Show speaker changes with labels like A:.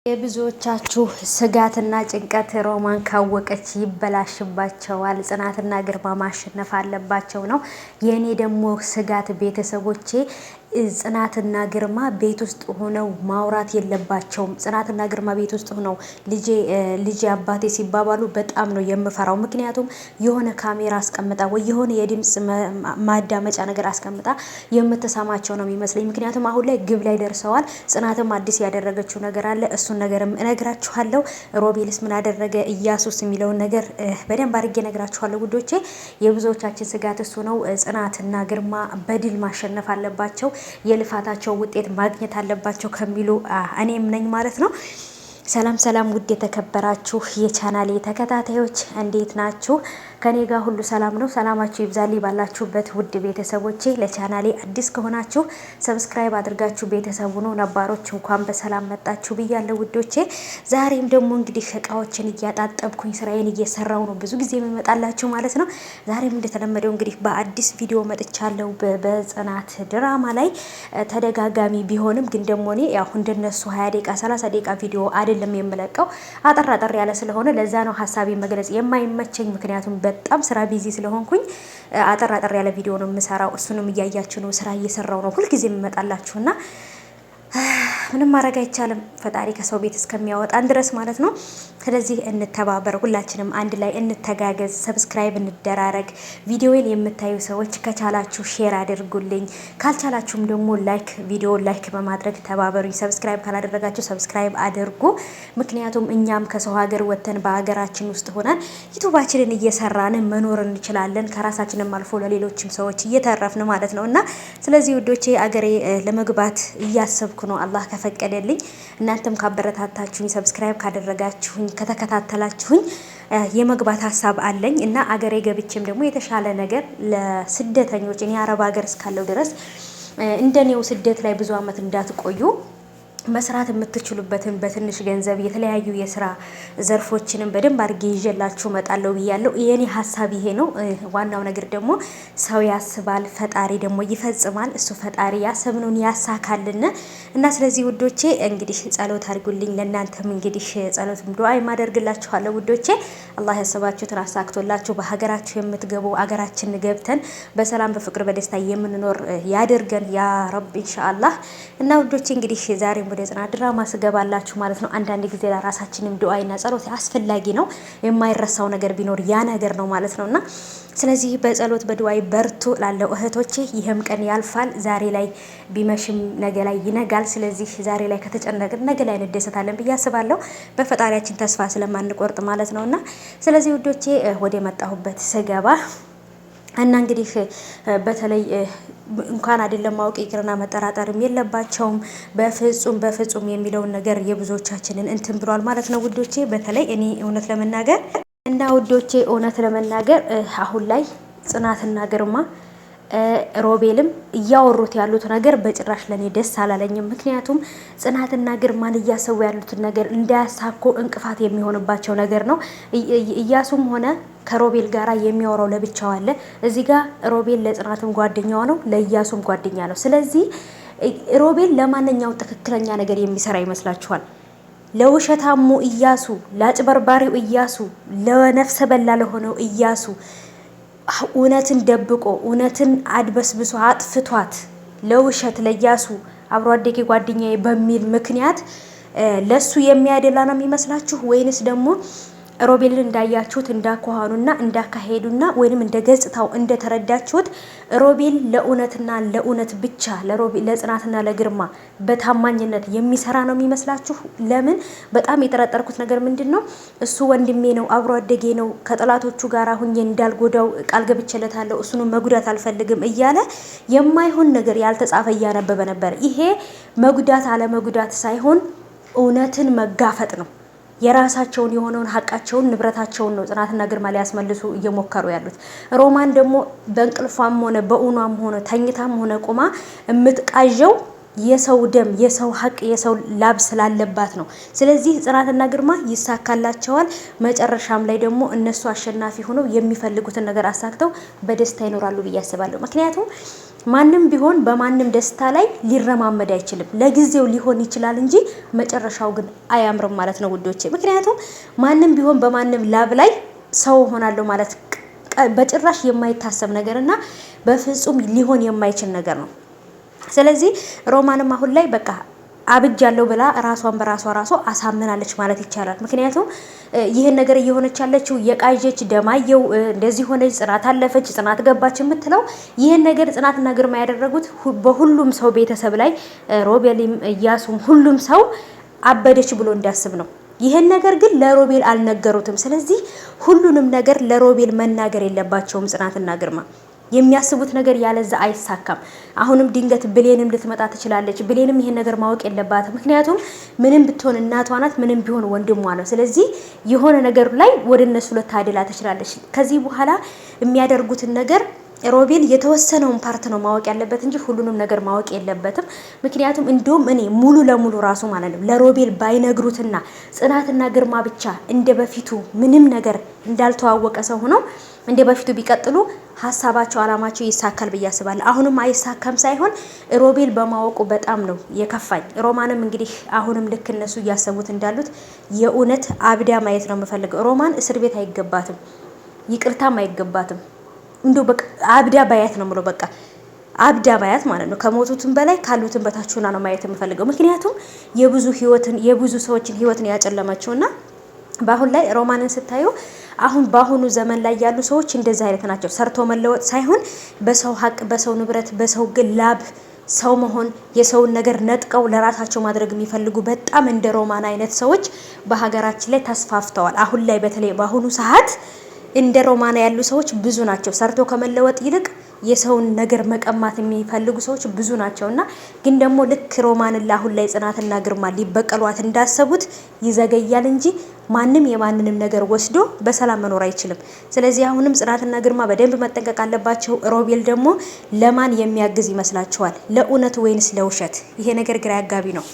A: የብዙዎቻችሁ ስጋትና ጭንቀት ሮማን ካወቀች ይበላሽባቸዋል። ጽናትና ግርማ ማሸነፍ አለባቸው ነው የኔ ደግሞ ስጋት። ቤተሰቦቼ ጽናትና ግርማ ቤት ውስጥ ሆነው ማውራት የለባቸውም። ጽናትና ግርማ ቤት ውስጥ ሆነው ልጄ አባቴ ሲባባሉ በጣም ነው የምፈራው። ምክንያቱም የሆነ ካሜራ አስቀምጣ ወይ የሆነ የድምጽ ማዳመጫ ነገር አስቀምጣ የምትሰማቸው ነው የሚመስለኝ። ምክንያቱም አሁን ላይ ግብ ላይ ደርሰዋል። ጽናትም አዲስ ያደረገችው ነገር አለ። እሱን ነገርም እነግራችኋለሁ። ሮቤልስ ምን አደረገ፣ እያሱስ የሚለውን ነገር በደንብ አድርጌ እነግራችኋለሁ ውዶቼ። የብዙዎቻችን ስጋት እሱ ነው። ጽናትና ግርማ በድል ማሸነፍ አለባቸው። የልፋታቸው ውጤት ማግኘት አለባቸው ከሚሉ እኔም ነኝ ማለት ነው። ሰላም ሰላም፣ ውድ የተከበራችሁ የቻናሌ ተከታታዮች እንዴት ናችሁ? ከኔ ጋር ሁሉ ሰላም ነው። ሰላማችሁ ይብዛልኝ ባላችሁበት ውድ ቤተሰቦቼ። ለቻናሌ አዲስ ከሆናችሁ ሰብስክራይብ አድርጋችሁ ቤተሰቡ ነው፣ ነባሮች እንኳን በሰላም መጣችሁ ብያለሁ ውዶቼ። ዛሬም ደግሞ እንግዲህ እቃዎችን እያጣጠብኩኝ ስራዬን እየሰራው ነው ብዙ ጊዜ የምመጣላችሁ ማለት ነው። ዛሬም እንደተለመደው እንግዲህ በአዲስ ቪዲዮ መጥቻለሁ። በጽናት ድራማ ላይ ተደጋጋሚ ቢሆንም ግን ደግሞ እኔ ያው እንደነሱ 20 ደቂቃ 30 ደቂቃ ቪዲዮ አይደለም የምለቀው፣ አጠር አጠር ያለ ስለሆነ ለዛ ነው ሀሳቤ መግለጽ የማይመቸኝ። ምክንያቱም በጣም ስራ ቢዚ ስለሆንኩኝ አጠር አጠር ያለ ቪዲዮ ነው የምሰራው። እሱንም እያያችሁ ነው፣ ስራ እየሰራው ነው ሁልጊዜ የምመጣላችሁና ምንም ማድረግ አይቻልም። ፈጣሪ ከሰው ቤት እስከሚያወጣን ድረስ ማለት ነው። ስለዚህ እንተባበር፣ ሁላችንም አንድ ላይ እንተጋገዝ፣ ሰብስክራይብ እንደራረግ። ቪዲዮውን የምታዩ ሰዎች ከቻላችሁ ሼር አድርጉልኝ፣ ካልቻላችሁም ደግሞ ላይክ ቪዲዮ ላይክ በማድረግ ተባበሩኝ። ሰብስክራይብ ካላደረጋችሁ ሰብስክራይብ አድርጉ። ምክንያቱም እኛም ከሰው ሀገር ወጥተን በሀገራችን ውስጥ ሆነን ዩቲዩባችንን እየሰራን መኖር እንችላለን። ከራሳችንም አልፎ ለሌሎችም ሰዎች እየተረፍን ማለት ነው እና ስለዚህ ውዶቼ አገሬ ለመግባት እያሰብኩ ነው አላህ ከፈቀደልኝ። እናንተም ካበረታታችሁኝ ሰብስክራይብ ካደረጋችሁኝ ከተከታተላችሁኝ የመግባት ሀሳብ አለኝ እና አገሬ ገብቼም ደግሞ የተሻለ ነገር ለስደተኞች እኔ አረብ ሀገር እስካለው ድረስ እንደኔው ስደት ላይ ብዙ አመት እንዳትቆዩ መስራት የምትችሉበትን በትንሽ ገንዘብ የተለያዩ የስራ ዘርፎችንም በደንብ አድርጌ ይዤላችሁ እመጣለሁ ብያለሁ። የኔ ሀሳብ ይሄ ነው። ዋናው ነገር ደግሞ ሰው ያስባል፣ ፈጣሪ ደግሞ ይፈጽማል። እሱ ፈጣሪ ያሰብነውን ያሳካልን እና ስለዚህ ውዶቼ እንግዲህ ጸሎት አድርጉልኝ። ለእናንተም እንግዲህ ጸሎትም ዱዓ የማደርግላችኋለሁ ውዶቼ። አላህ ያሰባችሁትን አሳክቶላችሁ በሀገራችሁ የምትገቡ አገራችን ገብተን በሰላም በፍቅር በደስታ የምንኖር ያድርገን ያ ረብ ኢንሻአላህ። እና ውዶቼ እንግዲህ ዛሬ ወደ ጽናት ድራማ ስገባላችሁ ማለት ነው። አንዳንድ ጊዜ ለራሳችንም ዱዓይና ጸሎት አስፈላጊ ነው። የማይረሳው ነገር ቢኖር ያ ነገር ነው ማለት ነውና ስለዚህ በጸሎት በዱዓይ በርቱ ላለው እህቶቼ። ይህም ቀን ያልፋል። ዛሬ ላይ ቢመሽም ነገ ላይ ይነጋል። ስለዚህ ዛሬ ላይ ከተጨነቅን ነገ ላይ እንደሰታለን ብዬ አስባለሁ፣ በፈጣሪያችን ተስፋ ስለማንቆርጥ ማለት ነውና ስለዚህ ውዶቼ ወደ መጣሁበት ስገባ እና እንግዲህ በተለይ እንኳን አይደለም ማወቅ ይቅርና መጠራጠርም የለባቸውም። በፍጹም የሚለውን ነገር የብዙዎቻችንን እንትን ብሏል ማለት ነው ውዶቼ። በተለይ እኔ እውነት ለመናገር አሁን ላይ ጽናትና ግርማ ሮቤልም እያወሩት ያሉት ነገር በጭራሽ ለኔ ደስ አላለኝም። ምክንያቱም ጽናትና ግርማን እያሰቡ ያሉትን ነገር እንዳያሳኩ እንቅፋት የሚሆንባቸው ነገር ነው። እያሱም ሆነ ከሮቤል ጋራ የሚያወራው ለብቻው አለ። እዚህ ጋር ሮቤል ለጽናትም ጓደኛዋ ነው፣ ለእያሱም ጓደኛ ነው። ስለዚህ ሮቤል ለማንኛው ትክክለኛ ነገር የሚሰራ ይመስላችኋል? ለውሸታሙ እያሱ፣ ለአጭበርባሪው እያሱ፣ ለነፍሰ በላ ለሆነው እያሱ እውነትን ደብቆ እውነትን አድበስብሶ አጥፍቷት ለውሸት ለያሱ አብሮ አደጌ ጓደኛዬ በሚል ምክንያት ለሱ የሚያደላ ነው የሚመስላችሁ? ወይንስ ደግሞ ሮቤልን እንዳያችሁት እንዳኳሃኑና እንዳካሄዱና ወይንም እንደ ገጽታው እንደተረዳችሁት ሮቤል ለእውነትና ለእውነት ብቻ ለጽናትና ለግርማ በታማኝነት የሚሰራ ነው የሚመስላችሁ? ለምን በጣም የጠረጠርኩት ነገር ምንድነው፣ እሱ ወንድሜ ነው፣ አብሮ አደጌ ነው፣ ከጠላቶቹ ጋር ሁኜ እንዳልጎዳው ቃል ገብቼለታለሁ፣ እሱንም መጉዳት አልፈልግም እያለ የማይሆን ነገር ያልተጻፈ እያነበበ ነበር። ይሄ መጉዳት አለመጉዳት ሳይሆን እውነትን መጋፈጥ ነው። የራሳቸውን የሆነውን ሀቃቸውን ንብረታቸውን ነው ጽናትና ግርማ ሊያስመልሱ እየሞከሩ ያሉት። ሮማን ደግሞ በእንቅልፏም ሆነ በእውኗም ሆነ ተኝታም ሆነ ቁማ የምትቃዠው የሰው ደም፣ የሰው ሀቅ፣ የሰው ላብ ስላለባት ነው። ስለዚህ ጽናትና ግርማ ይሳካላቸዋል። መጨረሻም ላይ ደግሞ እነሱ አሸናፊ ሆነው የሚፈልጉትን ነገር አሳክተው በደስታ ይኖራሉ ብዬ አስባለሁ። ምክንያቱም ማንም ቢሆን በማንም ደስታ ላይ ሊረማመድ አይችልም። ለጊዜው ሊሆን ይችላል እንጂ መጨረሻው ግን አያምርም ማለት ነው ውዶቼ። ምክንያቱም ማንም ቢሆን በማንም ላብ ላይ ሰው ሆናለሁ ማለት በጭራሽ የማይታሰብ ነገርና በፍጹም ሊሆን የማይችል ነገር ነው። ስለዚህ ሮማንም አሁን ላይ በቃ አብጃለሁ ብላ ራሷን በራሷ አሳምናለች ማለት ይቻላል። ምክንያቱም ይህን ነገር እየሆነች ያለችው የቃዠች ደማየው እንደዚህ ሆነች፣ ጽናት አለፈች፣ ጽናት ገባች የምትለው ይህን ነገር ጽናትና ግርማ ያደረጉት በሁሉም ሰው ቤተሰብ ላይ ሮቤልም፣ እያሱም ሁሉም ሰው አበደች ብሎ እንዲያስብ ነው። ይህን ነገር ግን ለሮቤል አልነገሩትም። ስለዚህ ሁሉንም ነገር ለሮቤል መናገር የለባቸውም ጽናትና ግርማ። የሚያስቡት ነገር ያለዛ አይሳካም። አሁንም ድንገት ብሌንም ልትመጣ ትችላለች። ብሌንም ይሄን ነገር ማወቅ የለባትም። ምክንያቱም ምንም ብትሆን እናቷ ናት፣ ምንም ቢሆን ወንድሟ ነው። ስለዚህ የሆነ ነገር ላይ ወደ እነሱ ልታደላ ትችላለች። ከዚህ በኋላ የሚያደርጉትን ነገር ሮቤል የተወሰነውን ፓርት ነው ማወቅ ያለበት እንጂ ሁሉንም ነገር ማወቅ የለበትም። ምክንያቱም እንዲሁም እኔ ሙሉ ለሙሉ ራሱ ማለት ነው ለሮቤል ባይነግሩትና ጽናትና ግርማ ብቻ እንደ በፊቱ ምንም ነገር እንዳልተዋወቀ ሰው ሆነው እንደ በፊቱ ቢቀጥሉ ሀሳባቸው አላማቸው ይሳካል ብዬ አስባለሁ። አሁንም አይሳካም ሳይሆን ሮቤል በማወቁ በጣም ነው የከፋኝ። ሮማንም እንግዲህ አሁንም ልክ እነሱ እያሰቡት እንዳሉት የእውነት አብዳ ማየት ነው የምፈልገው። ሮማን እስር ቤት አይገባትም፣ ይቅርታም አይገባትም። እንደው በቃ አብዳ ባያት ነው የምለው። በቃ አብዳ ባያት ማለት ነው። ከሞቱትም በላይ ካሉትም በታች ሆና ነው ማየት የምፈልገው። ምክንያቱም የብዙ ሰዎችን ህይወትን ያጨለመችውና በአሁን ላይ ሮማንን ስታዩ አሁን በአሁኑ ዘመን ላይ ያሉ ሰዎች እንደዚህ አይነት ናቸው። ሰርቶ መለወጥ ሳይሆን በሰው ሀቅ፣ በሰው ንብረት፣ በሰው ግላብ ሰው መሆን የሰውን ነገር ነጥቀው ለራሳቸው ማድረግ የሚፈልጉ በጣም እንደ ሮማን አይነት ሰዎች በሀገራችን ላይ ተስፋፍተዋል። አሁን ላይ በተለይ በአሁኑ ሰዓት እንደ ሮማን ያሉ ሰዎች ብዙ ናቸው። ሰርቶ ከመለወጥ ይልቅ የሰውን ነገር መቀማት የሚፈልጉ ሰዎች ብዙ ናቸውና ግን ደግሞ ልክ ሮማንን አሁን ላይ ጽናትና ግርማ ሊበቀሏት እንዳሰቡት ይዘገያል እንጂ ማንም የማንንም ነገር ወስዶ በሰላም መኖር አይችልም። ስለዚህ አሁንም ጽናትና ግርማ በደንብ መጠንቀቅ አለባቸው። ሮቤል ደግሞ ለማን የሚያግዝ ይመስላችኋል? ለእውነት ወይንስ ለውሸት? ይሄ ነገር ግራ ያጋቢ ነው።